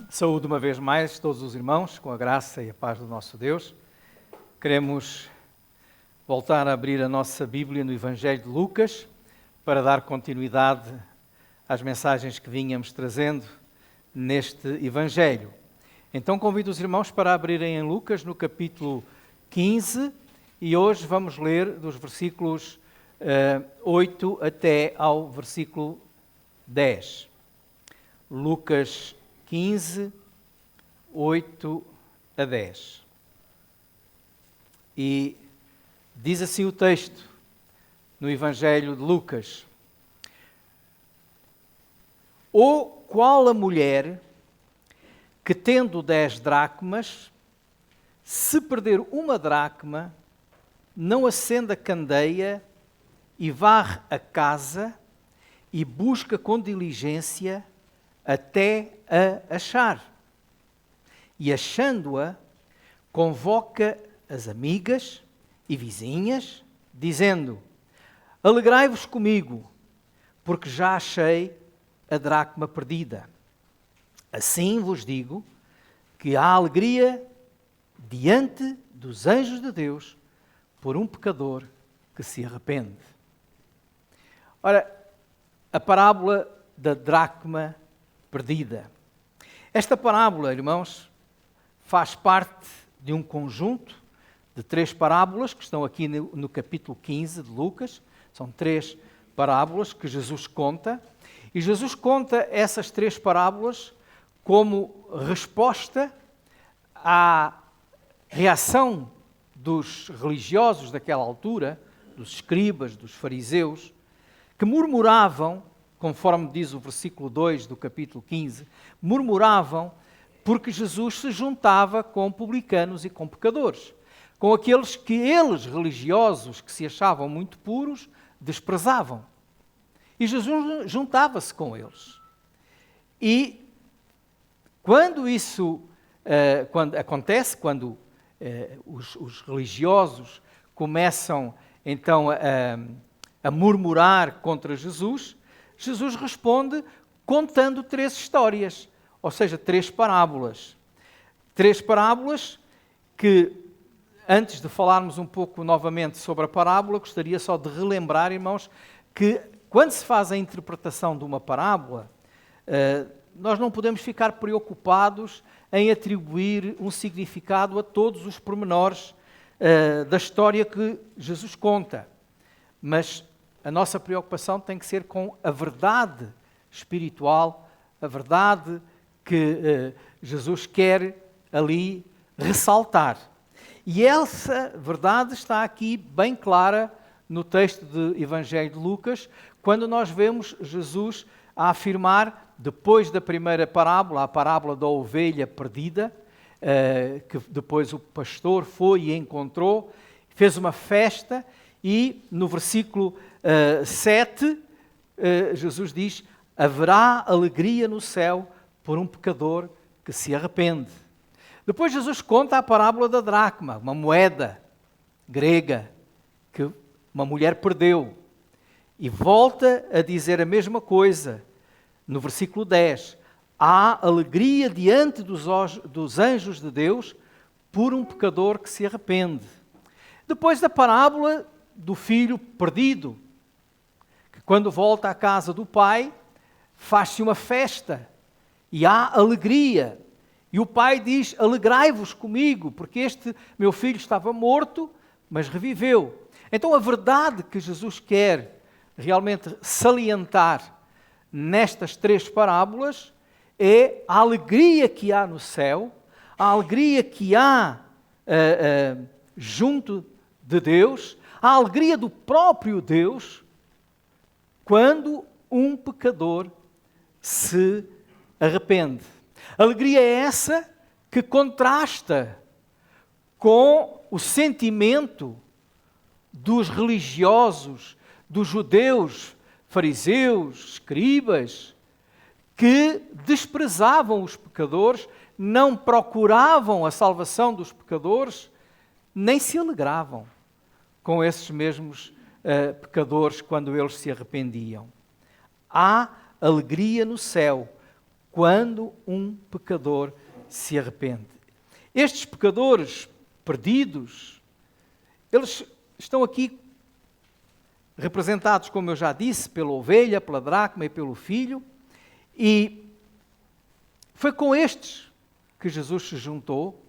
Saúde uma vez mais todos os irmãos, com a graça e a paz do nosso Deus. Queremos voltar a abrir a nossa Bíblia no Evangelho de Lucas para dar continuidade às mensagens que vínhamos trazendo neste Evangelho. Então convido os irmãos para abrirem em Lucas no capítulo 15 e hoje vamos ler dos versículos 8 até ao versículo 10. Lucas 15, 8 a 10. E diz assim o texto no Evangelho de Lucas: Ou qual a mulher que, tendo 10 dracmas, se perder uma dracma, não acende a candeia e varre a casa e busca com diligência até a achar. E achando-a, convoca as amigas e vizinhas, dizendo: Alegrai-vos comigo, porque já achei a dracma perdida. Assim vos digo que há alegria diante dos anjos de Deus por um pecador que se arrepende. Ora, a parábola da dracma perdida. Esta parábola, irmãos, faz parte de um conjunto de 3 parábolas que estão aqui no capítulo 15 de Lucas. São 3 parábolas que Jesus conta. E Jesus conta essas 3 parábolas como resposta à reação dos religiosos daquela altura, dos escribas, dos fariseus, que murmuravam, conforme diz o versículo 2 do capítulo 15, murmuravam porque Jesus se juntava com publicanos e com pecadores, com aqueles que eles, religiosos, que se achavam muito puros, desprezavam. E Jesus juntava-se com eles. E quando isso acontece, quando os religiosos começam então a murmurar contra Jesus, Jesus responde contando 3 histórias, ou seja, 3 parábolas. 3 parábolas que, antes de falarmos um pouco novamente sobre a parábola, gostaria só de relembrar, irmãos, que quando se faz a interpretação de uma parábola, nós não podemos ficar preocupados em atribuir um significado a todos os pormenores da história que Jesus conta. Mas a nossa preocupação tem que ser com a verdade espiritual, a verdade que Jesus quer ali ressaltar. E essa verdade está aqui bem clara no texto do Evangelho de Lucas, quando nós vemos Jesus a afirmar, depois da primeira parábola, a parábola da ovelha perdida, que depois o pastor foi e encontrou, fez uma festa, e no versículo 7, Jesus diz: haverá alegria no céu por um pecador que se arrepende. Depois Jesus conta a parábola da dracma, uma moeda grega que uma mulher perdeu. E volta a dizer a mesma coisa no versículo 10. Há alegria diante dos anjos de Deus por um pecador que se arrepende. Depois da parábola do filho perdido, que quando volta à casa do pai, faz-se uma festa e há alegria. E o pai diz: alegrai-vos comigo, porque este meu filho estava morto, mas reviveu. Então a verdade que Jesus quer realmente salientar nestas 3 parábolas é a alegria que há no céu, a alegria que há junto de Deus, a alegria do próprio Deus, quando um pecador se arrepende. Alegria é essa que contrasta com o sentimento dos religiosos, dos judeus, fariseus, escribas, que desprezavam os pecadores, não procuravam a salvação dos pecadores, nem se alegravam com esses mesmos pecadores quando eles se arrependiam. Há alegria no céu quando um pecador se arrepende. Estes pecadores perdidos, eles estão aqui representados, como eu já disse, pela ovelha, pela dracma e pelo filho, e foi com estes que Jesus se juntou,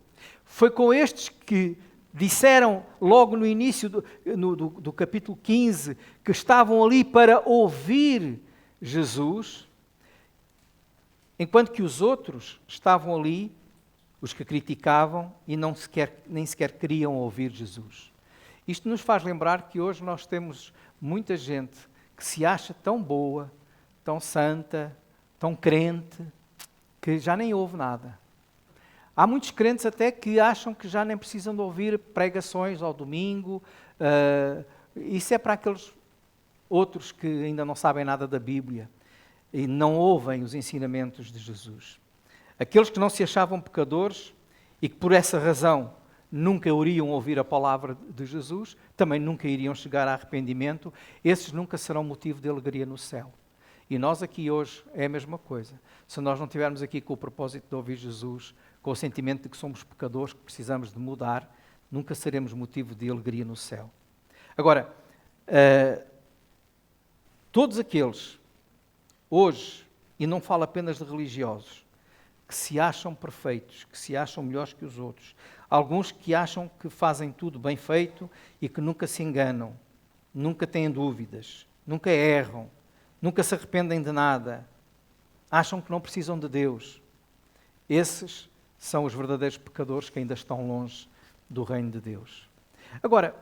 foi com estes que disseram logo no início do capítulo 15 que estavam ali para ouvir Jesus, enquanto que os outros estavam ali, os que criticavam e nem sequer queriam ouvir Jesus. Isto nos faz lembrar que hoje nós temos muita gente que se acha tão boa, tão santa, tão crente, que já nem ouve nada. Há muitos crentes até que acham que já nem precisam de ouvir pregações ao domingo. Isso é para aqueles outros que ainda não sabem nada da Bíblia e não ouvem os ensinamentos de Jesus. Aqueles que não se achavam pecadores e que por essa razão nunca iriam ouvir a palavra de Jesus, também nunca iriam chegar a arrependimento, esses nunca serão motivo de alegria no céu. E nós aqui hoje é a mesma coisa. Se nós não estivermos aqui com o propósito de ouvir Jesus, com o sentimento de que somos pecadores, que precisamos de mudar, nunca seremos motivo de alegria no céu. Agora, todos aqueles, hoje, e não falo apenas de religiosos, que se acham perfeitos, que se acham melhores que os outros, alguns que acham que fazem tudo bem feito e que nunca se enganam, nunca têm dúvidas, nunca erram, nunca se arrependem de nada, acham que não precisam de Deus. Esses são os verdadeiros pecadores que ainda estão longe do reino de Deus. Agora,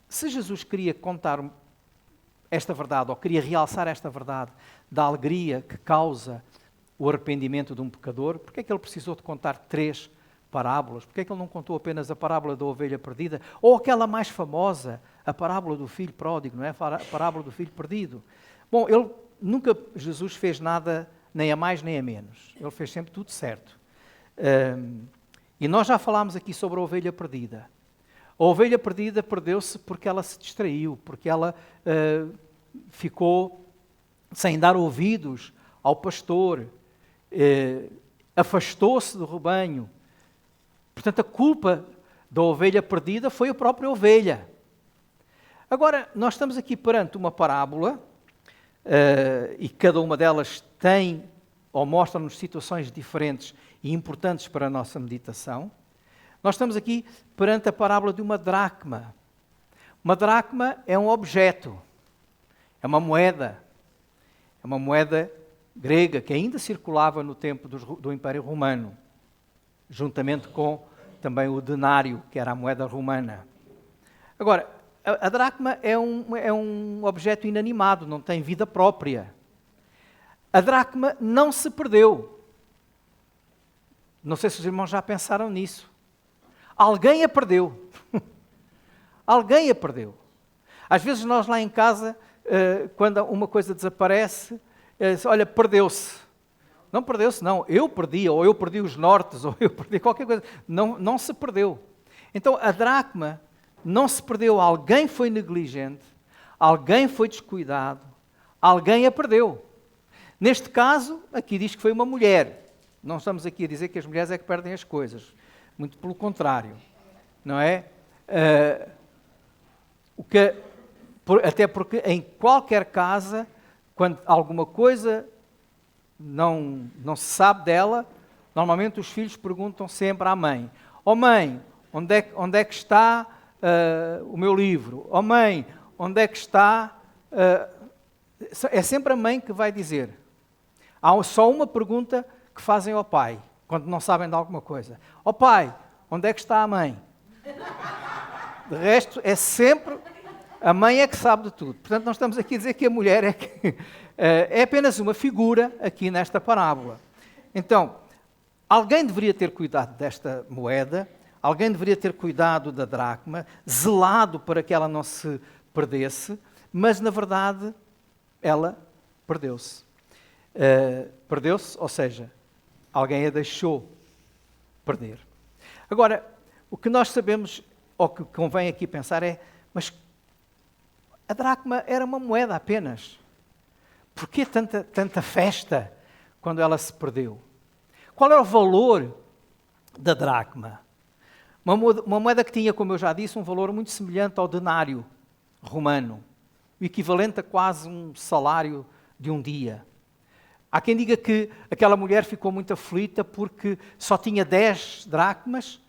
se Jesus queria contar esta verdade, ou queria realçar esta verdade da alegria que causa o arrependimento de um pecador, porque é que ele precisou de contar 3 parábolas? Porque é que ele não contou apenas a parábola da ovelha perdida? Ou aquela mais famosa, a parábola do filho pródigo, não é? A parábola do filho perdido. Bom, Jesus fez nada nem a mais nem a menos. Ele fez sempre tudo certo. E nós já falámos aqui sobre a ovelha perdida. A ovelha perdida perdeu-se porque ela se distraiu, porque ela ficou sem dar ouvidos ao pastor, afastou-se do rebanho. Portanto, a culpa da ovelha perdida foi a própria ovelha. Agora, nós estamos aqui perante uma parábola, e cada uma delas tem ou mostra-nos situações diferentes e importantes para a nossa meditação. Nós estamos aqui perante a parábola de uma dracma. Uma dracma é um objeto, é uma moeda grega que ainda circulava no tempo do Império Romano, juntamente com também o denário, que era a moeda romana. Agora, a dracma é um objeto inanimado, não tem vida própria. A dracma não se perdeu. Não sei se os irmãos já pensaram nisso. Alguém a perdeu. Alguém a perdeu. Às vezes nós lá em casa, quando uma coisa desaparece, olha, perdeu-se. Não perdeu-se, não. Eu perdi, ou eu perdi os nortes, ou eu perdi qualquer coisa. Não se perdeu. Então a dracma não se perdeu. Alguém foi negligente, alguém foi descuidado, alguém a perdeu. Neste caso, aqui diz que foi uma mulher. Não estamos aqui a dizer que as mulheres é que perdem as coisas. Muito pelo contrário. Não é? Até porque em qualquer casa, quando alguma coisa não se sabe dela, normalmente os filhos perguntam sempre à mãe: "Ó mãe, onde é que está o meu livro? Ó mãe, onde é que está..." É sempre a mãe que vai dizer. Há só uma pergunta que fazem ao pai, quando não sabem de alguma coisa: "Ó pai, onde é que está a mãe?" De resto, é sempre a mãe é que sabe de tudo. Portanto, nós estamos aqui a dizer que a mulher é apenas uma figura aqui nesta parábola. Então, alguém deveria ter cuidado desta moeda, alguém deveria ter cuidado da dracma, zelado para que ela não se perdesse, mas, na verdade, ela perdeu-se. Perdeu-se, ou seja, alguém a deixou perder. Agora, o que nós sabemos, ou que convém aqui pensar é, mas a dracma era uma moeda apenas. Porquê tanta festa quando ela se perdeu? Qual era o valor da dracma? Uma moeda que tinha, como eu já disse, um valor muito semelhante ao denário romano, o equivalente a quase um salário de um dia. Há quem diga que aquela mulher ficou muito aflita porque só tinha 10 dracmas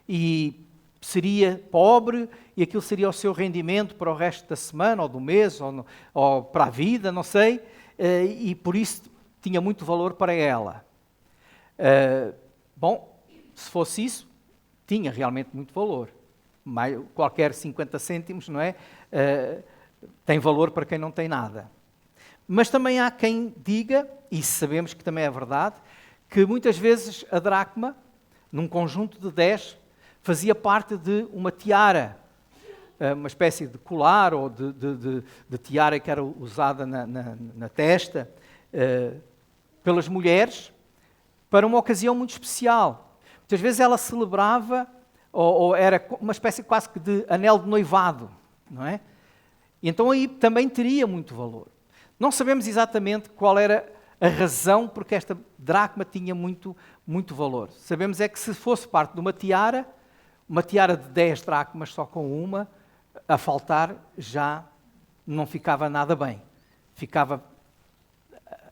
e seria pobre e aquilo seria o seu rendimento para o resto da semana, ou do mês, ou para a vida, não sei, e por isso tinha muito valor para ela. Bom, se fosse isso, tinha realmente muito valor. Qualquer 50 cêntimos, não é? Tem valor para quem não tem nada. Mas também há quem diga, e sabemos que também é verdade, que muitas vezes a dracma, num conjunto de 10, fazia parte de uma tiara, uma espécie de colar ou de tiara que era usada na testa pelas mulheres para uma ocasião muito especial. Muitas vezes ela celebrava, ou era uma espécie quase que de anel de noivado, não é? E então aí também teria muito valor. Não sabemos exatamente qual era a razão porque esta dracma tinha muito, muito valor. Sabemos é que se fosse parte de uma tiara de 10 dracmas só com uma, a faltar já não ficava nada bem.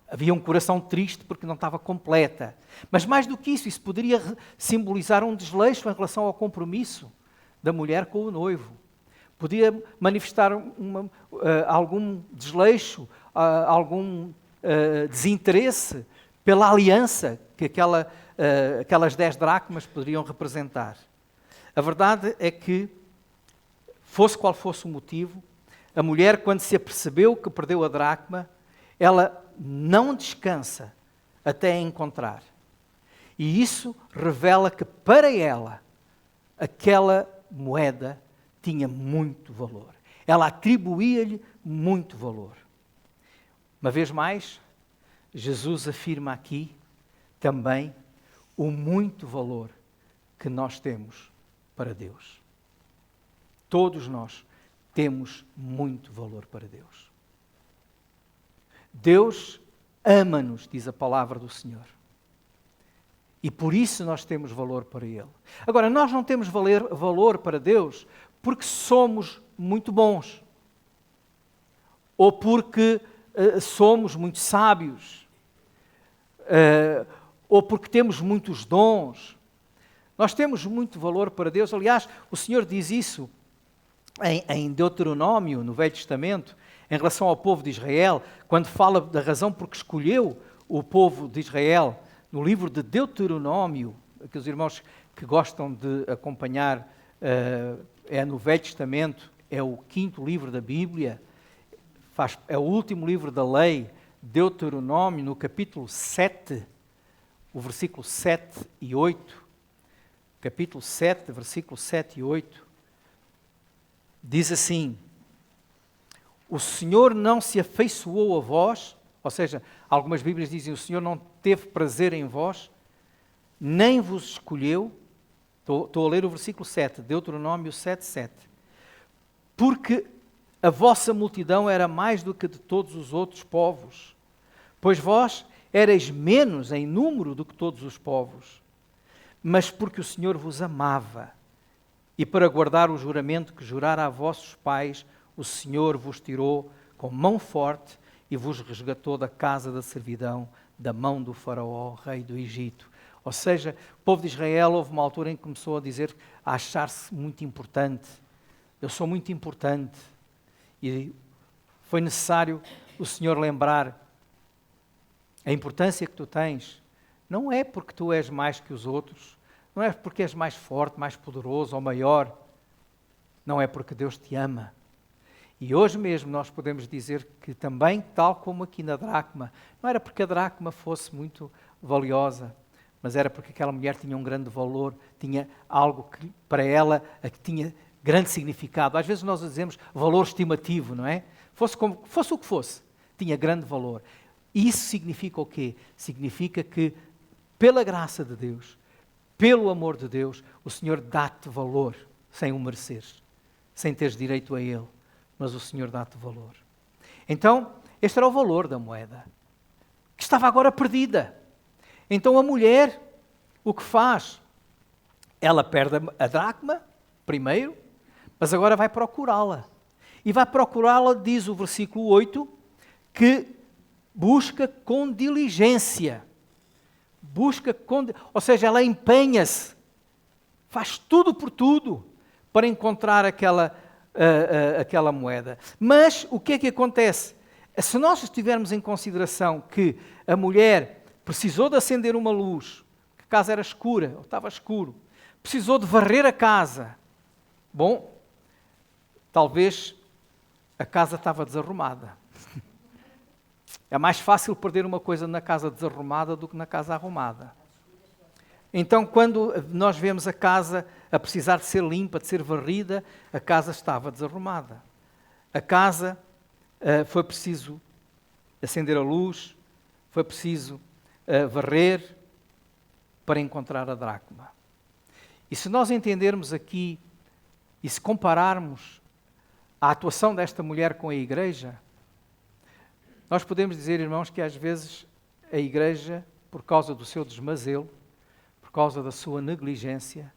Havia um coração triste porque não estava completa. Mas mais do que isso poderia simbolizar um desleixo em relação ao compromisso da mulher com o noivo. Podia manifestar algum desleixo, algum desinteresse pela aliança que aquelas 10 dracmas poderiam representar. A verdade é que, fosse qual fosse o motivo, a mulher, quando se apercebeu que perdeu a dracma, ela não descansa até a encontrar. E isso revela que, para ela, aquela moeda tinha muito valor. Ela atribuía-lhe muito valor. Uma vez mais, Jesus afirma aqui também o muito valor que nós temos para Deus. Todos nós temos muito valor para Deus. Deus ama-nos, diz a palavra do Senhor. E por isso nós temos valor para Ele. Agora, nós não temos valor para Deus porque somos muito bons. Ou porque somos muito sábios. Ou porque temos muitos dons. Nós temos muito valor para Deus. Aliás, o Senhor diz isso em Deuteronômio, no Velho Testamento, em relação ao povo de Israel, quando fala da razão por que escolheu o povo de Israel, no livro de Deuteronômio, que os irmãos que gostam de acompanhar, é no Velho Testamento, é o 5º livro da Bíblia, é o último livro da lei, Deuteronômio, no capítulo 7, o versículo 7 e 8, capítulo 7, versículo 7 e 8, diz assim: o Senhor não se afeiçoou a vós, ou seja, algumas Bíblias dizem o Senhor não teve prazer em vós, nem vos escolheu. Estou a ler o versículo 7, Deuteronômio 7, 7. Porque a vossa multidão era mais do que de todos os outros povos, pois vós erais menos em número do que todos os povos, mas porque o Senhor vos amava, e para guardar o juramento que jurara a vossos pais, o Senhor vos tirou com mão forte e vos resgatou da casa da servidão, da mão do faraó, rei do Egito. Ou seja, o povo de Israel houve uma altura em que começou a dizer, a achar-se muito importante. Eu sou muito importante. E foi necessário o Senhor lembrar a importância que tu tens. Não é porque tu és mais que os outros, não é porque és mais forte, mais poderoso ou maior. Não é porque Deus te ama. E hoje mesmo nós podemos dizer que também, tal como aqui na dracma, não era porque a dracma fosse muito valiosa, mas era porque aquela mulher tinha um grande valor, tinha algo que para ela que tinha grande significado. Às vezes nós dizemos valor estimativo, não é? Fosse o que fosse, tinha grande valor. Isso significa o quê? Significa que, pela graça de Deus, pelo amor de Deus, o Senhor dá-te valor sem o mereceres, sem teres direito a Ele, mas o Senhor dá-te valor. Então, este era o valor da moeda, que que estava agora perdida. Então a mulher, o que faz? Ela perde a dracma, primeiro, mas agora vai procurá-la. E vai procurá-la, diz o versículo 8, que busca com diligência. Ou seja, ela empenha-se, faz tudo por tudo para encontrar aquela moeda. Mas o que é que acontece? Se nós tivermos em consideração que a mulher precisou de acender uma luz, que a casa era escura, ou estava escuro, precisou de varrer a casa, bom, talvez a casa estava desarrumada. É mais fácil perder uma coisa na casa desarrumada do que na casa arrumada. Então, quando nós vemos a casa a precisar de ser limpa, de ser varrida, a casa estava desarrumada. A casa foi preciso acender a luz, foi preciso varrer para encontrar a dracma. E se nós entendermos aqui e se compararmos a atuação desta mulher com a igreja, nós podemos dizer, irmãos, que às vezes a igreja, por causa do seu desmazelo, por causa da sua negligência,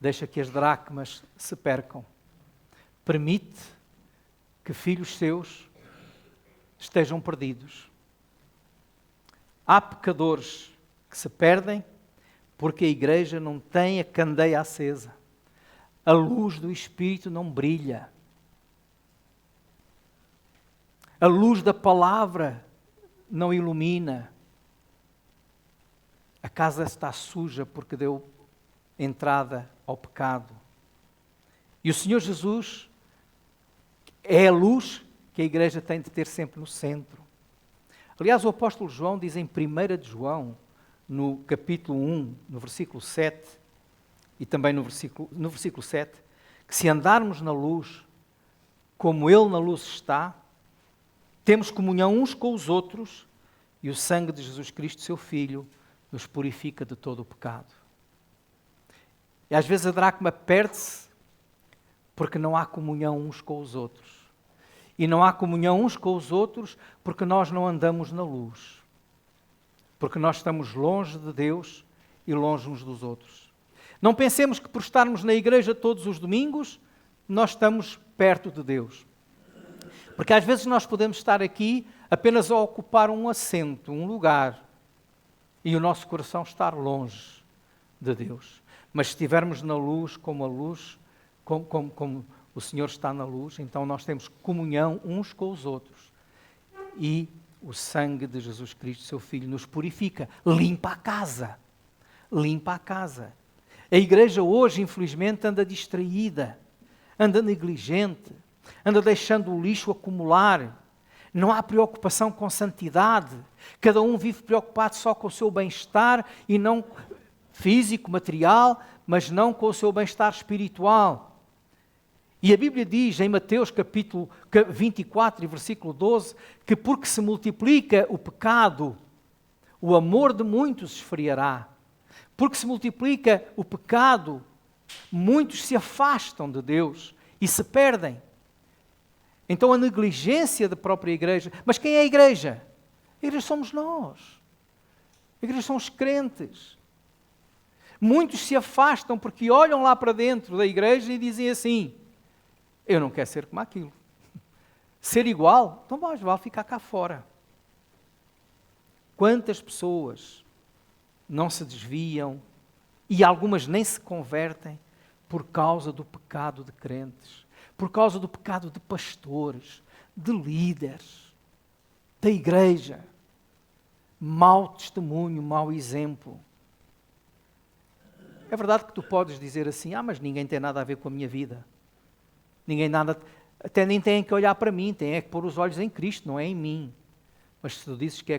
deixa que as dracmas se percam. Permite que filhos seus estejam perdidos. Há pecadores que se perdem porque a igreja não tem a candeia acesa. A luz do Espírito não brilha. A luz da palavra não ilumina. A casa está suja porque deu entrada ao pecado. E o Senhor Jesus é a luz que a igreja tem de ter sempre no centro. Aliás, o apóstolo João diz em 1 de João, no capítulo 1, no versículo 7, e também no versículo 7, que se andarmos na luz, como Ele na luz está, temos comunhão uns com os outros e o sangue de Jesus Cristo, seu Filho, nos purifica de todo o pecado. E às vezes a dracma perde-se porque não há comunhão uns com os outros. E não há comunhão uns com os outros porque nós não andamos na luz. Porque nós estamos longe de Deus e longe uns dos outros. Não pensemos que por estarmos na igreja todos os domingos, nós estamos perto de Deus. Porque às vezes nós podemos estar aqui apenas a ocupar um assento, um lugar, e o nosso coração estar longe de Deus. Mas se estivermos na luz, como o Senhor está na luz, então nós temos comunhão uns com os outros. E o sangue de Jesus Cristo, seu Filho, nos purifica, limpa a casa. Limpa a casa. A igreja hoje, infelizmente, anda distraída, anda negligente, anda deixando o lixo acumular. Não há preocupação com santidade. Cada um vive preocupado só com o seu bem-estar e não físico, material, mas não com o seu bem-estar espiritual. E a Bíblia diz em Mateus capítulo 24 e versículo 12 que porque se multiplica o pecado, o amor de muitos esfriará. Porque se multiplica o pecado, muitos se afastam de Deus e se perdem. Então a negligência da própria igreja. Mas quem é a igreja? A igreja somos nós. A igreja são os crentes. Muitos se afastam porque olham lá para dentro da igreja e dizem assim: eu não quero ser como aquilo. Ser igual? Então mais vale ficar cá fora. Quantas pessoas não se desviam e algumas nem se convertem por causa do pecado de crentes, por causa do pecado de pastores, de líderes, da igreja. Mau testemunho, mau exemplo. É verdade que tu podes dizer assim: mas ninguém tem nada a ver com a minha vida. Ninguém nada, até nem tem que olhar para mim, tem que pôr os olhos em Cristo, não é em mim. Mas se tu dizes que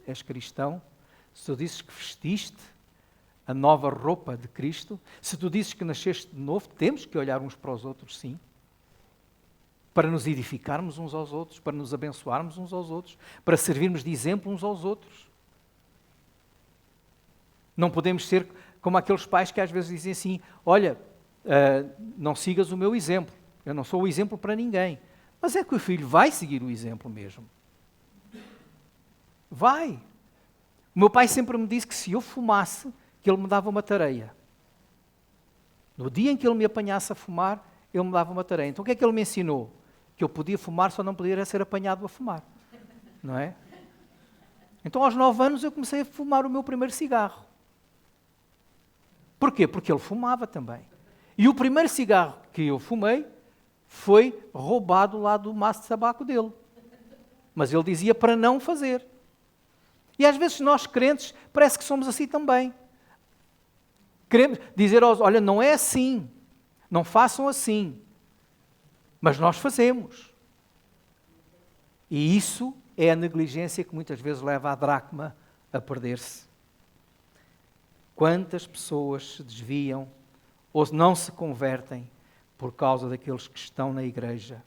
és cristão, se tu dizes que vestiste a nova roupa de Cristo, se tu dizes que nasceste de novo, temos que olhar uns para os outros, sim. Para nos edificarmos uns aos outros, para nos abençoarmos uns aos outros, para servirmos de exemplo uns aos outros. Não podemos ser como aqueles pais que às vezes dizem assim: olha, não sigas o meu exemplo, eu não sou o exemplo para ninguém. Mas é que o filho vai seguir o exemplo mesmo. Vai. O meu pai sempre me disse que se eu fumasse, que ele me dava uma tareia. No dia em que ele me apanhasse a fumar, ele me dava uma tareia. Então o que é que ele me ensinou? Que eu podia fumar, só não podia ser apanhado a fumar. Não é? Então aos 9 anos eu comecei a fumar o meu primeiro cigarro. Porquê? Porque ele fumava também. E o primeiro cigarro que eu fumei foi roubado lá do maço de tabaco dele. Mas ele dizia para não fazer. E às vezes nós crentes parece que somos assim também. Queremos dizer aos, olha, não é assim, não façam assim. Mas nós fazemos. E isso é a negligência que muitas vezes leva a dracma a perder-se. Quantas pessoas se desviam ou não se convertem por causa daqueles que estão na igreja?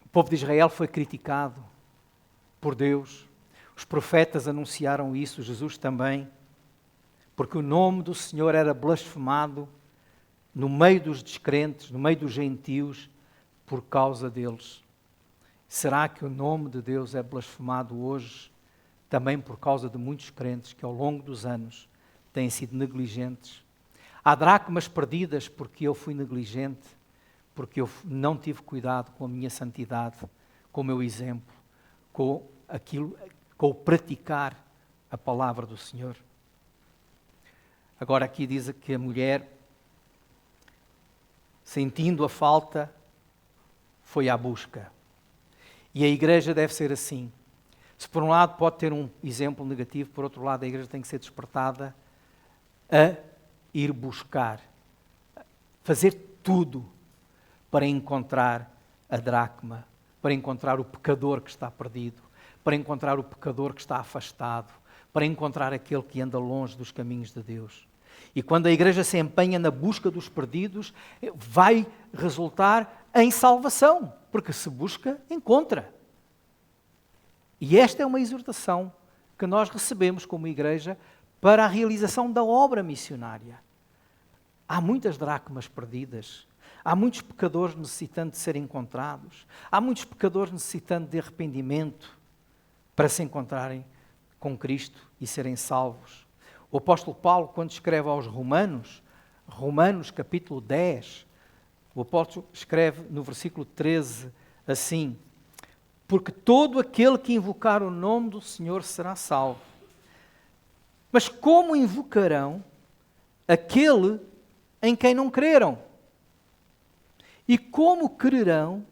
O povo de Israel foi criticado por Deus. Os profetas anunciaram isso, Jesus também, porque o nome do Senhor era blasfemado no meio dos descrentes, no meio dos gentios, por causa deles. Será que o nome de Deus é blasfemado hoje também por causa de muitos crentes que ao longo dos anos têm sido negligentes? Há dracmas perdidas porque eu fui negligente, porque eu não tive cuidado com a minha santidade, com o meu exemplo, com o praticar a palavra do Senhor. Agora aqui diz que a mulher, sentindo a falta, foi à busca. E a igreja deve ser assim. Se por um lado pode ter um exemplo negativo, por outro lado a igreja tem que ser despertada a ir buscar, fazer tudo para encontrar a dracma, para encontrar o pecador que está perdido, para encontrar o pecador que está afastado, para encontrar aquele que anda longe dos caminhos de Deus. E quando a igreja se empenha na busca dos perdidos, vai resultar em salvação, porque se busca, encontra. E esta é uma exortação que nós recebemos como igreja para a realização da obra missionária. Há muitas dracmas perdidas, há muitos pecadores necessitando de serem encontrados, há muitos pecadores necessitando de arrependimento para se encontrarem com Cristo e serem salvos. O apóstolo Paulo, quando escreve aos Romanos, Romanos capítulo 10, o apóstolo escreve no versículo 13 assim: porque todo aquele que invocar o nome do Senhor será salvo. Mas como invocarão aquele em quem não creram? E como crerão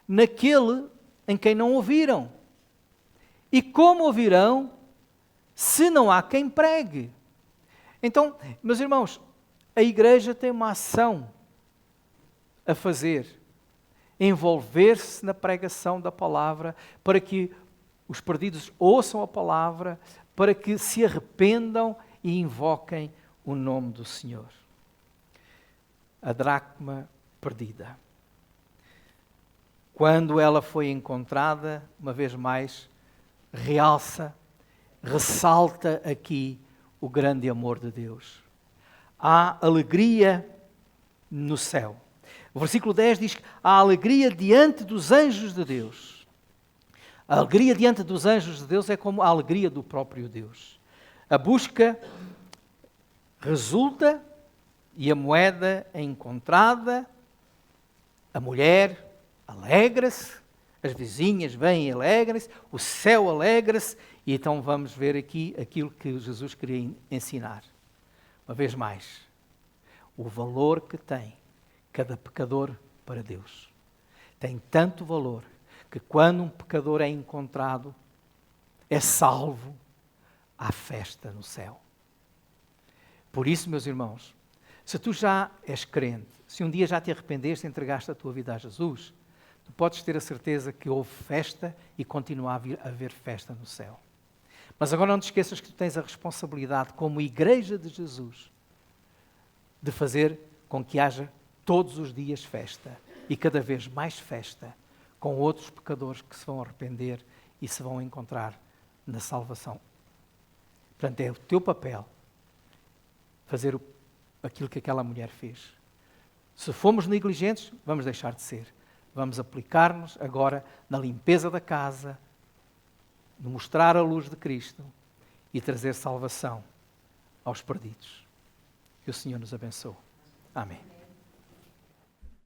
naquele em quem não ouviram? E como ouvirão se não há quem pregue? Então, meus irmãos, a igreja tem uma ação a fazer, envolver-se na pregação da palavra, para que os perdidos ouçam a palavra, para que se arrependam e invoquem o nome do Senhor. A dracma perdida. Quando ela foi encontrada, uma vez mais, ressalta aqui o grande amor de Deus. Há alegria no céu. O versículo 10 diz que há alegria diante dos anjos de Deus. A alegria diante dos anjos de Deus é como a alegria do próprio Deus. A busca resulta e a moeda é encontrada, a mulher alegra-se, as vizinhas vêm e alegram-se, o céu alegra-se, e então vamos ver aqui aquilo que Jesus queria ensinar. Uma vez mais, o valor que tem cada pecador para Deus. Tem tanto valor que quando um pecador é encontrado, é salvo, há festa no céu. Por isso, meus irmãos, se tu já és crente, se um dia já te arrependeste e entregaste a tua vida a Jesus, tu podes ter a certeza que houve festa e continua a haver festa no céu. Mas agora não te esqueças que tu tens a responsabilidade, como Igreja de Jesus, de fazer com que haja todos os dias festa e cada vez mais festa com outros pecadores que se vão arrepender e se vão encontrar na salvação. Portanto, é o teu papel fazer aquilo que aquela mulher fez. Se fomos negligentes, vamos deixar de ser. Vamos aplicar-nos agora na limpeza da casa, de mostrar a luz de Cristo e trazer salvação aos perdidos. Que o Senhor nos abençoe. Amém.